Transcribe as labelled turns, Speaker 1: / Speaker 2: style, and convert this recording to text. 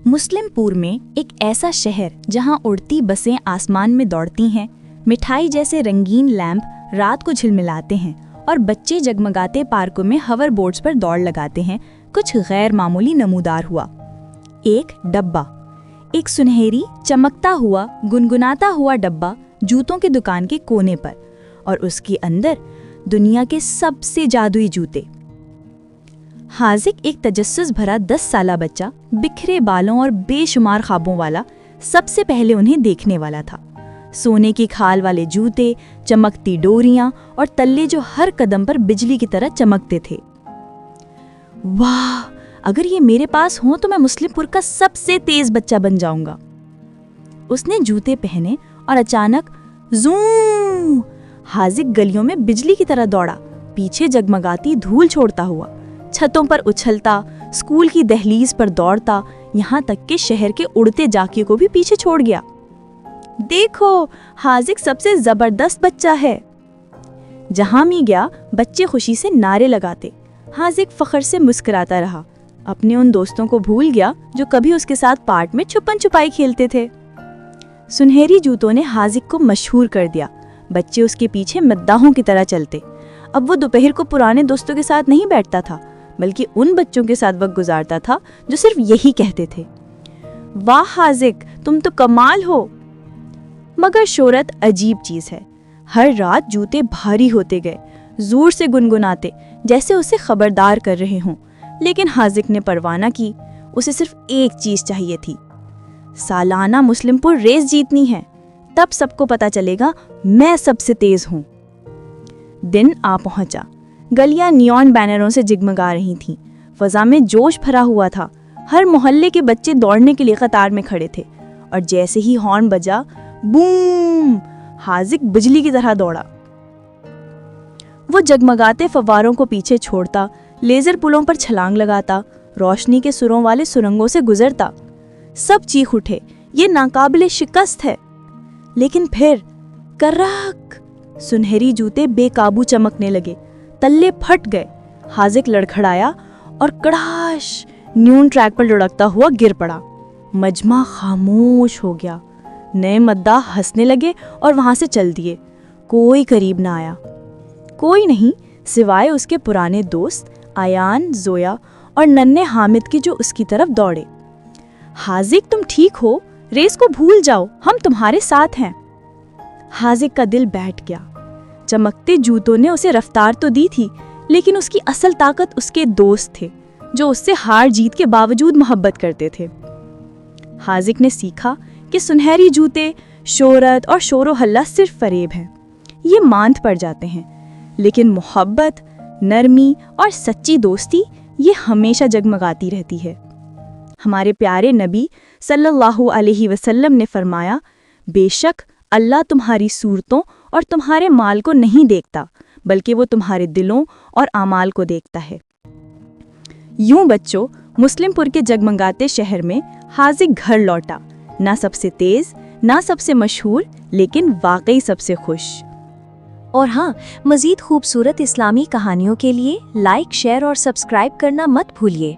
Speaker 1: मुस्लिमपुर में एक ऐसा शहर जहां उड़ती बसें आसमान में दौड़ती हैं, मिठाई जैसे रंगीन लैंप रात को झिलमिलाते हैं और बच्चे जगमगाते पार्कों में हवर बोर्ड्स पर दौड़ लगाते हैं, कुछ गैर मामूली नमूदार हुआ। एक डब्बा, एक सुनहरी चमकता हुआ गुनगुनाता हुआ डब्बा जूतों की दुकान के कोने पर, और उसके अंदर दुनिया के सबसे जादुई जूते। हाजिक एक तजस्सुस भरा 10 साला बच्चा, बिखरे बालों और बेशुमार ख्वाबों वाला, सबसे पहले उन्हें देखने वाला था। सोने की खाल वाले जूते, चमकती डोरियां और तल्ले जो हर कदम पर बिजली की तरह चमकते थे। वाह, अगर ये मेरे पास हो तो मैं मुस्लिमपुर का सबसे तेज बच्चा बन जाऊंगा। उसने जूते पहने और अचानक ज़ूम, हाजिक गलियों में बिजली की तरह दौड़ा, पीछे जगमगाती धूल छोड़ता हुआ, छतों पर उछलता, स्कूल की दहलीज पर दौड़ता, यहाँ तक कि शहर के उड़ते जाकियों को भी पीछे छोड़ गया। देखो, हाजिक सबसे जबरदस्त बच्चा है। जहां भी गया बच्चे खुशी से नारे लगाते। हाजिक फख्र से मुस्कुराता रहा, अपने उन दोस्तों को भूल गया जो कभी उसके साथ पार्क में छुपन छुपाई खेलते थे। सुनहरी जूतों ने हाजिक को मशहूर कर दिया। बच्चे उसके पीछे मद्दाहों की तरह चलते। अब वो दोपहर को पुराने दोस्तों के साथ नहीं बैठता था, बल्कि उन बच्चों के साथ वक्त गुजारता था जो सिर्फ यही कहते थे, वाह हाजिक, तुम तो कमाल हो। मगर शोहरत अजीब चीज है। हर रात जूते भारी होते गए, जोर से गुनगुनाते, जैसे उसे खबरदार कर रहे हों। लेकिन हाजिक ने परवाह न की। उसे सिर्फ एक चीज चाहिए थी, सालाना मुस्लिमपुर रेस जीतनी है। तब सबको पता चलेगा मैं सबसे तेज हूं। दिन आ पहुंचा। गलियां नियॉन बैनरों से जगमगा रही थीं। फजा में जोश भरा हुआ था। हर मोहल्ले के बच्चे दौड़ने के लिए कतार में खड़े थे, और जैसे ही हॉर्न बजा, बूम, हाजिक बिजली की तरह दौड़ा। वो जगमगाते फव्वारों को पीछे छोड़ता, लेजर पुलों पर छलांग लगाता, रोशनी के सुरों वाले सुरंगों से गुजरता। सब चीख उठे, ये नाकाबिले शिकस्त है। लेकिन फिर करक, सुनहरी जूते बेकाबू चमकने लगे, तल्ले फट गए। हाजिक लड़खड़ाया और कड़ाश, न्यून ट्रैक पर लुढ़कता हुआ गिर पड़ा। मजमा खामोश हो गया। नए मद्दाह हंसने लगे और वहां से चल दिए। कोई करीब ना आया। कोई नहीं, सिवाय उसके पुराने दोस्त आयान, जोया और नन्हे हामिद के, जो उसकी तरफ दौड़े। हाजिक, तुम ठीक हो? रेस को भूल जाओ, हम तुम्हारे साथ हैं। हाजिक का दिल बैठ गया। चमकते जूतों ने उसे रफ्तार तो दी थी, लेकिन उसकी असल ताकत उसके दोस्त थे, जो उससे हार जीत के बावजूद मोहब्बत करते थे। हाजिक ने सीखा कि सुनहरी जूते, शोहरत और शोरो हल्ला सिर्फ फरेब हैं। ये मांद पड़ जाते हैं, लेकिन मोहब्बत, नरमी और सच्ची दोस्ती, ये हमेशा जगमगाती रहती है। हमारे प्यारे नबी सल्लल्लाहु अलैहि वसल्लम ने फरमाया, बेशक अल्लाह तुम्हारी सूरतों और तुम्हारे माल को नहीं देखता, बल्कि वो तुम्हारे दिलों और आमाल को देखता है। यूं बच्चों, मुस्लिमपुर के जगमगाते शहर में हाजिक घर लौटा, ना सबसे तेज, ना सबसे मशहूर, लेकिन वाकई सबसे खुश।
Speaker 2: और हाँ, मज़ीद खूबसूरत इस्लामी कहानियों के लिए लाइक, शेयर और सब्सक्राइब करना मत भूलिए।